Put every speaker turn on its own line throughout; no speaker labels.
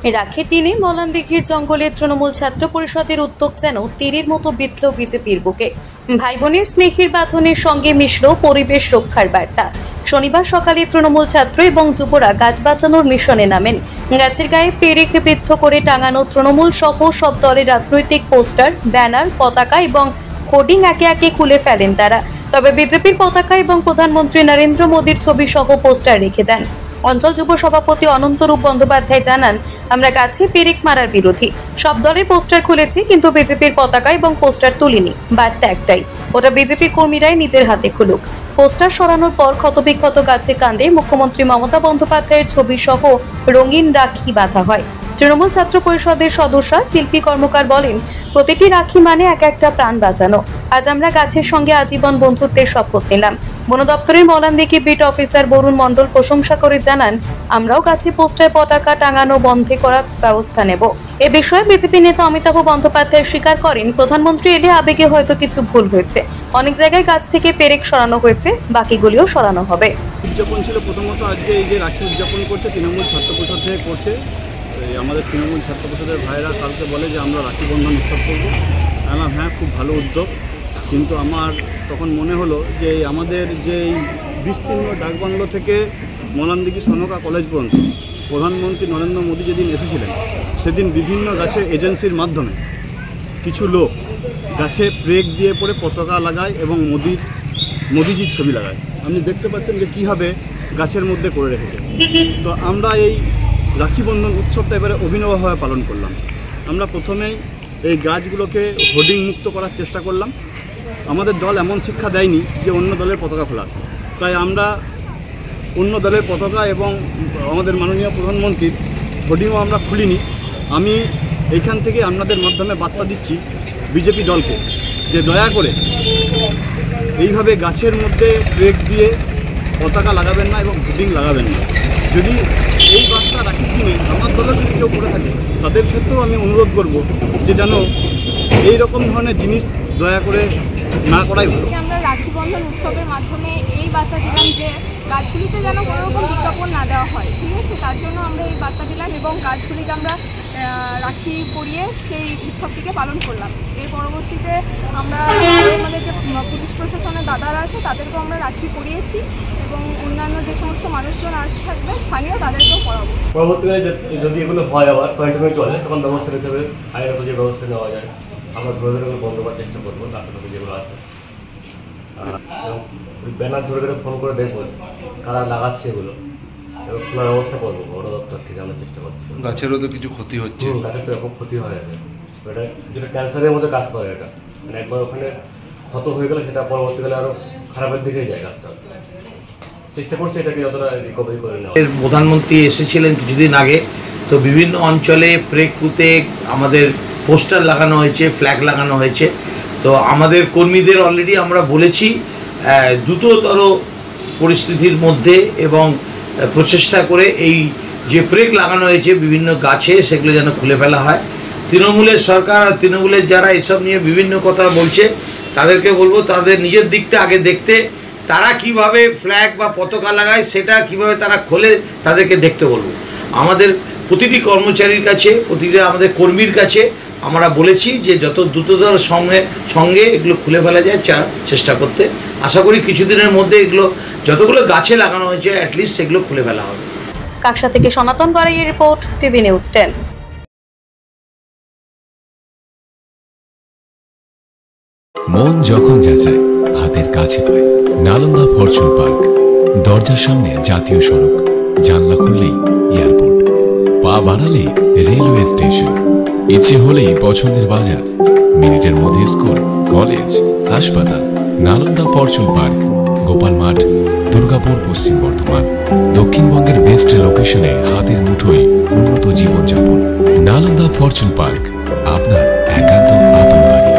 রাখের দিনে মলানদিঘির জঙ্গলের তৃণমূল ছাত্র পরিষদের উদ্যোগ যেন তীরের মতো বিঁধল বিজেপির বুকে। ভাই বোনের স্নেহের বাঁধনের সঙ্গে মিশল পরিবেশ রক্ষার বার্তা। শনিবার সকালে তৃণমূল ছাত্র এবং যুবরা গাছ বাঁচানোর মিশনে নামেন। গাছের গায়ে পেরেক বিদ্ধ করে টাঙানো তৃণমূল সহ সব দলের রাজনৈতিক পোস্টার, ব্যানার, পতাকা এবং হোর্ডিং একে একে খুলে ফেলেন তারা। তবে বিজেপির পতাকা এবং প্রধানমন্ত্রী নরেন্দ্র মোদীর ছবি সহ পোস্টার রেখে দেন। অঞ্চল যুব সভাপতি অনন্তরূপ বন্দ্যোপাধ্যায় জানান, আমরা গাছে পেরেক মারার বিরোধী। সব দলের পোস্টার খুলেছি, কিন্তু বিজেপির পতাকা এবং পোস্টার তুলিনি। বার্তা একটাই, ওটা বিজেপির কর্মীরাই নিজের হাতে খুলুক। পোস্টার সরানোর পর ক্ষতবিক্ষত গাছের কাণ্ডে মুখ্যমন্ত্রী মমতা বন্দ্যোপাধ্যায়ের ছবি সহ রঙিন রাখি বাঁধা হয়। তৃণমূল ছাত্র পরিষদের সদস্য শিল্পী কর্মকার বলেন, প্রতিটি রাখি মানে এক একটা প্রাণ বাঁচানো। আজ আমরা গাছের সঙ্গে আজীবন বন্ধুত্বের শপথ নিলাম। বন দপ্তরের মলানদিঘি বিট অফিসার বরুণ মণ্ডল প্রশংসা করে জানান, আমরাও গাছে পোস্টার পতাকা টাঙানো বন্ধ করার ব্যবস্থা নেব। এ বিষয়ে বিজেপি নেতা অমিতাভ বন্দ্যোপাধ্যায় স্বীকার করেন, প্রধানমন্ত্রী এলে আবেগে হয়তো কিছু ভুল হয়েছে। অনেক জায়গায় গাছ থেকে পেরেক সরানো হয়েছে, বাকিগুলিও সরানো হবে।
উদযাপন ছিল প্রথমত আজকে এই যে রাখি উদযাপন করছে তৃণমূল ছাত্র পরিষদ থেকে করছে। আমাদের তৃণমূল ছাত্র পরিষদের ভাইরা কালকে বলে যে আমরা রাখি বন্ধন উৎসব করবো। বললাম হ্যাঁ, খুব ভালো উদ্যোগ, কিন্তু আমার তখন মনে হলো যে আমাদের যে এই বিস্তীর্ণ ডাকবাংলো থেকে মলানদিঘি সনকা কলেজ পর্যন্ত প্রধানমন্ত্রী নরেন্দ্র মোদী যেদিন এসেছিলেন, সেদিন বিভিন্ন গাছের এজেন্সির মাধ্যমে কিছু লোক গাছে পেরেক দিয়ে পরে পতাকা লাগায় এবং মোদিজির ছবি লাগায়। আপনি দেখতে পাচ্ছেন যে কীভাবে গাছের মধ্যে করে রেখেছে। তো আমরা এই রাখি বন্ধন উৎসবটা এবারে অভিনবভাবে পালন করলাম। আমরা প্রথমেই এই গাছগুলোকে হোর্ডিং মুক্ত করার চেষ্টা করলাম। আমাদের দল এমন শিক্ষা দেয়নি যে অন্য দলের পতাকা খোলার, তাই আমরা অন্য দলের পতাকা এবং আমাদের মাননীয় প্রধানমন্ত্রীর হোর্ডিংও আমরা খুলিনি। আমি এইখান থেকে আপনাদের মাধ্যমে বার্তা দিচ্ছি বিজেপি দলকে যে দয়া করে এইভাবে গাছের মধ্যে পেরেক দিয়ে পতাকা লাগাবেন না এবং হোর্ডিং লাগাবেন না। যদি এই বার্তা রাখির দিনে আমার দলের যদি কেউ করে থাকে, তাদের ক্ষেত্রেও আমি অনুরোধ করব যে যেন এই রকম ধরনের জিনিস দয়া করে না করাই ভালো।
আমরা রাখি বন্ধন উৎসবের মাধ্যমে এই বার্তা দিলাম যে গাছগুলিতে যেন কোনো রকম বিজ্ঞাপন না দেওয়া হয়, ঠিক আছে? তার জন্য আমরা এই বার্তা দিলাম এবং গাছগুলিকে আমরা রাখি পরিয়ে সেই উৎসবটিকে পালন করলাম। এর পরবর্তীতে আমরা আমাদের যে পুলিশ প্রশাসনের দাদারা আছে তাদেরকেও আমরা রাখি পরিয়েছি এবং অন্যান্য যে সমস্ত মানুষজন আজ থাকবে স্থানীয় তাদেরকেও পড়াবো।
পরবর্তীকালে যদি এগুলো হয় আবার কন্টিনিউ চলে, তখন ব্যবস্থা নিতে হবে। আইনত যে ব্যবস্থা নেওয়া যায় আমরা ধরে ধরে বন্ধ করার চেষ্টা করবো। তারপরে যেগুলো আছে ওই ব্যানার ধরে ধরে ফোন করে দেখবো কারা লাগাচ্ছে এগুলো এবং খোলার ব্যবস্থা করবো। বন দপ্তর থেকে আমরা চেষ্টা করছি।
গাছেরও তো কিছু ক্ষতি হচ্ছে,
গাছের তো এরকম ক্ষতি হয়ে যাবে। এটা যেটা ক্যান্সারের মধ্যে কাজ করে, এটা মানে একবার ওখানে ক্ষত হয়ে গেলে সেটা পরবর্তীকালে আরও খারাপের দিকেই যায়। গাছটা চেষ্টা করছে এটাকে যতটা রিকভারি করে নেওয়া।
প্রধানমন্ত্রী এসেছিলেন কিছুদিন আগে, তো বিভিন্ন অঞ্চলে প্রেক্ষুতে আমাদের পোস্টার লাগানো হয়েছে, ফ্ল্যাগ লাগানো হয়েছে। তো আমাদের কর্মীদের অলরেডি আমরা বলেছি দ্রুততর পরিস্থিতির মধ্যে এবং প্রচেষ্টা করে এই যে প্রেক লাগানো হয়েছে বিভিন্ন গাছে সেগুলো যেন খুলে ফেলা হয়। তৃণমূলের সরকার আর তৃণমূলের যারা এসব নিয়ে বিভিন্ন কথা বলছে তাদেরকে বলবো তাদের নিজের দিকটা আগে দেখতে। তারা কিভাবে ফ্ল্যাগ বা পতাকা লাগায় সেটা কিভাবে তারা খোলে তাদেরকে দেখতে বলবো। আমাদের প্রতিটি কর্মচারীর কাছে, প্রতিটা আমাদের কর্মীর কাছে আমরা বলেছি যে যত দ্রুততর সঙ্গে এগুলো খুলে ফেলা যায় চেষ্টা করতে। আশা করি কিছুদিনের মধ্যে এগুলো যতগুলো গাছে লাগানো হয়েছে অ্যাটলিস্ট সেগুলো খুলে ফেলা হবে।
কাকসা থেকে সনাতন গড়াইয়ের রিপোর্ট, টিভি নিউজ 10।
মন যখন যাচায় হাতের কাছে পায়। নালন্দা ফরচুন পার্ক, দরজার সামনে জাতীয় সড়ক, জানলা খুললেই এয়ারপোর্ট, পা বাড়ালেই রেলওয়ে স্টেশন, ইচ্ছে হলেই পছন্দের বাজার, মিনিটের মধ্যে স্কুল, কলেজ, হাসপাতাল। নালন্দা ফরচুন পার্ক, গোপাল মাঠ, দুর্গাপুর, পশ্চিম বর্ধমান। দক্ষিণবঙ্গের বেস্ট লোকেশনে হাতের মুঠোয় উন্নত জীবনযাপন। নালন্দা ফরচুন পার্ক, আপনার একান্ত আপন বাড়ি।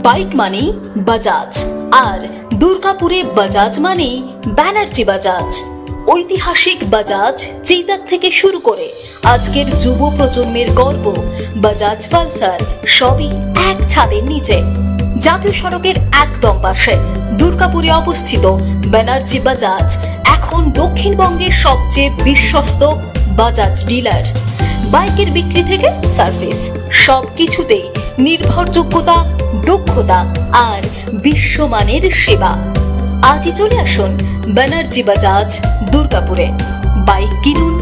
বাইক মানেই বাজাজ, আর দুর্গাপুরে বাজাজ মানেই ব্যানার্জি বাজাজ। ঐতিহাসিক বাজাজ চেতক থেকে শুরু করে আজকের যুব প্রজন্মের গর্ব বাজাজ পালসার, সবই এক ছাদের নিচে। জাতীয় সড়কের একদম পাশে দুর্গাপুরে অবস্থিত ব্যানার্জি বাজাজ এখন দক্ষিণবঙ্গের সবচেয়ে বিশ্বস্ত বাজাজ ডিলার। বাইকের বিক্রি থেকে সার্ভিস, সবকিছুতেই নির্ভরযোগ্যতা, দক্ষতা আর বিশ্বমানের সেবা। আজই চলে আসুন ব্যানার্জি বাজাজ, দুর্গাপুরে। বাইক কিনুন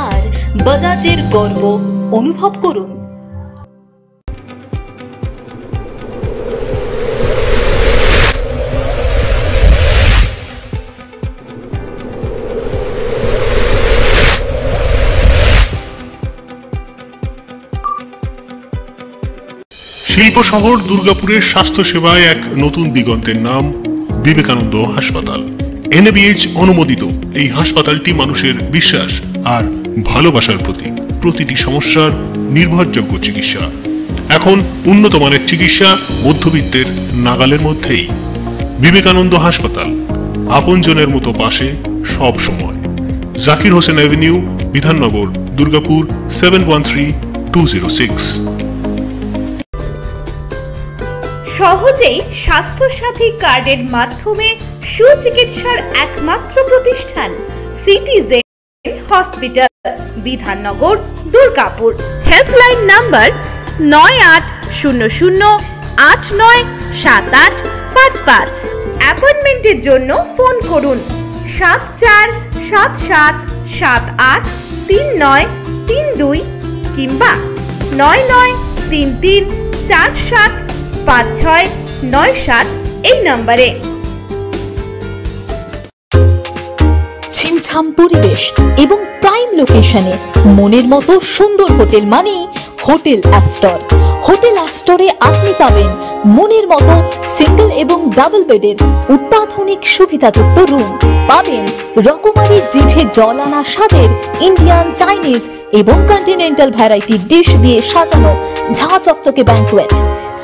আর বাজাজের গর্ব অনুভব করুন।
শিল্প শহর দুর্গাপুরের স্বাস্থ্য সেবায় এক নতুন দিগন্তের নাম বিবেকানন্দ হাসপাতাল। NABH অনুমোদিত এই হাসপাতালটি মানুষের বিশ্বাস আর ভালোবাসার প্রতীক। প্রতিটি সমস্যার নির্ভরযোগ্য চিকিৎসা। এখন উন্নত মানের চিকিৎসা মধ্যবিত্তের নাগালের মধ্যেই। বিবেকানন্দ হাসপাতাল, আপনজনের মতো পাশে সব সময়। জাকির হোসেন অ্যাভিনিউ, বিধাননগর, দুর্গাপুর 713206।
সহজেই স্বাস্থ্যসাথী কার্ডের মাধ্যমে সুচিকিৎসার একমাত্র প্রতিষ্ঠান citizen hospital, Bidhannagar, Durgapur. Helpline number 9800897855। অ্যাপয়েন্টমেন্টের জন্য ফোন করুন 7477783932 কিংবা 9933475697 এই নম্বরে।
ছিমছাম পরিবেশ এবং প্রাইম লোকেশনে মনের মতো সুন্দর হোটেল মানে হোটেল অ্যাস্টর। হোটেল অ্যাস্টরে আপনি পাবেন মনের মতো সিঙ্গেল এবং ডাবল বেডের অত্যাধুনিক সুবিধাযুক্ত রুম, পাবেন রকমারি জিভে জল আনা স্বাদের ইন্ডিয়ান, চাইনিজ এবং কন্টিনেন্টাল ভ্যারাইটি ডিশ দিয়ে সাজানো ঝাঁ চকচকে ব্যাংকুয়েট।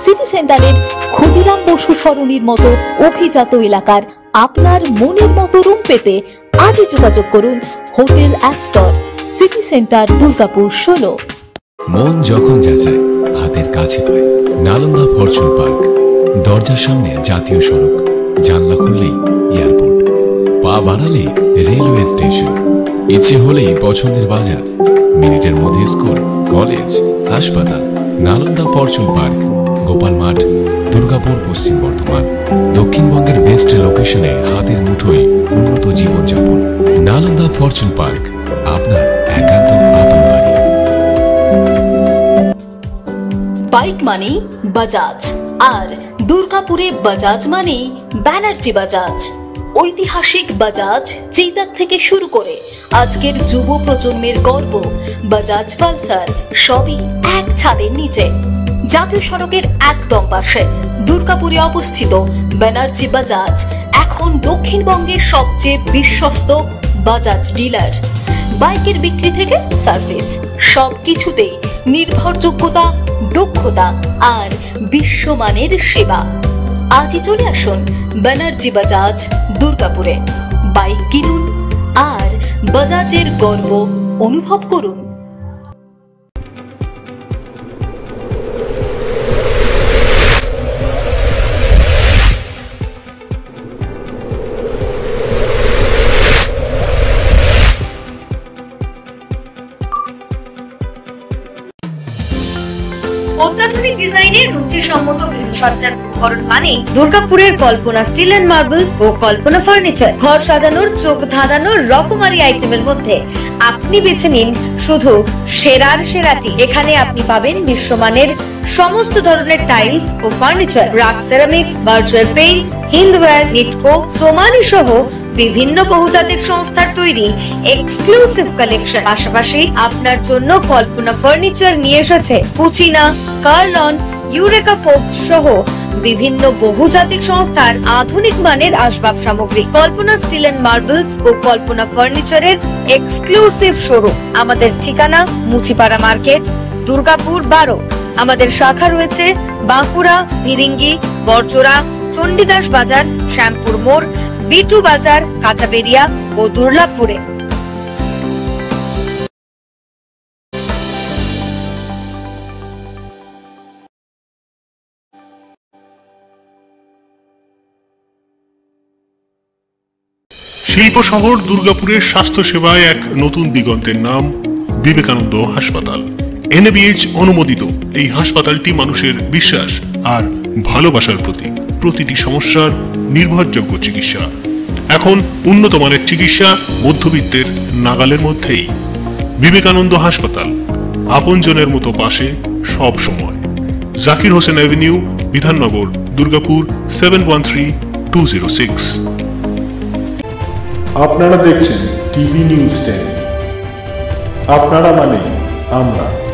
সিটি সেন্টারের ক্ষুদিরাম বসু সরণির মতো অভিজাত এলাকার আপনার মনের মতো রুম পেতে আজই যোগাযোগ করুন hotel Astor, city centre, Durgapur 16।
মন যখন যাচায় হাতের কাছে পায়। নালন্দা ফরচুন পার্ক, দরজার সামনে জাতীয় সড়ক, জানলা খুললেই এয়ারপোর্ট, পা বাড়ালে রেলওয়ে স্টেশন, ইচ্ছে হলেই পছন্দের বাজার, মিনিটের মধ্যে স্কুল, কলেজ, হাসপাতাল। নালন্দা ফরচুন পার্ক, গোপাল মাঠ, দুর্গাপুর, পশ্চিম বর্ধমান। দক্ষিণবঙ্গের বেস্ট লোকেশনে হাতের মুঠোয় উন্নত জীবনযাপন। নালন্দা ফরচুন পার্ক, আপনার একান্ত আপন বাড়ি।
বাইক মানে বাজাজ, আর দুর্গাপুরে বাজাজ মানে ব্যানার্জি বাজাজ। ঐতিহাসিক বাজাজ চেতক থেকে শুরু করে আজকের যুব প্রজন্মের গর্ব বাজাজ পালসার, সবই এক ছাদের নিচে। জাতীয় সড়কের একদম পাশে দুর্গাপুরে অবস্থিত ব্যানার্জি বাজাজ এখন দক্ষিণবঙ্গের সবচেয়ে বিশ্বস্ত বাজাজ ডিলার। বাইকের বিক্রি থেকে সার্ভিস, সবকিছুতেই নির্ভরযোগ্যতা, দক্ষতা আর বিশ্বমানের সেবা। আজই চলে আসুন ব্যানার্জি বাজাজ, দুর্গাপুরে। বাইক কিনুন আর বাজাজের গর্ব অনুভব করুন।
অত্যাধুনিক ডিজাইনের রুচিসম্মত গৃহসজ্জার উপকরণ মানে দুর্গাপুরের কল্পনা স্টিল এন্ড মার্বেলস ও কল্পনা ফার্নিচার। ঘর সাজানোর, চোখ ধাঁধানোর রকমারি আইটেমের মধ্যে আপনি বেছে নিন শুধু সেরার সেরাটি। এখানে আপনি পাবেন বিশ্বমানের সমস্ত ধরনের টাইলস ও furniture, RAK ceramics, Berger paints, Hindware, Nitco, Somany সহ বিভিন্ন বহুজাতিক সংস্থার তৈরি এক্সক্লুসিভ কালেকশন। পাশাপাশি আপনার জন্য কল্পনা ফার্নিচার নিয়ে এসেছে পুচিনা, কার্লন, ইউরেকা ফোর্বস সহ বিভিন্ন বহুজাতিক সংস্থার আধুনিক মানের আসবাব সামগ্রী। কল্পনা স্টিল এন্ড মার্বেলস ও কল্পনা ফার্নিচারের এক্সক্লুসিভ শোরুম। আমাদের ঠিকানা মুচিপাড়া মার্কেট, দুর্গাপুর 12। আমাদের শাখা রয়েছে বাঁকুড়া, ভিরিঙ্গি, বড়জোড়া, চণ্ডীদাস বাজার, শ্যামপুর মোড়, বিটু বাজার, কাঁটাবেরিয়া ও দুর্গাপুরে।
শিল্প শহর দুর্গাপুরের স্বাস্থ্য সেবায় এক নতুন দিগন্তের নাম বিবেকানন্দ হাসপাতাল। NABH অনুমোদিত এই হাসপাতালটি মানুষের বিশ্বাস আর ভালোবাসার প্রতীক। প্রতিটি সমস্যার নির্ভরযোগ্য চিকিৎসা। এখন উন্নত মানের চিকিৎসা মধ্যবিত্তের নাগালের মধ্যেই। বিবেকানন্দ হাসপাতাল, আপনজনের মতো পাশে সব সময়। জাকির হোসেন অ্যাভিনিউ, বিধাননগর, দুর্গাপুর 713206।
আপনারা দেখছেন টিভি নিউজ 10। আপনারা মানে আমরা।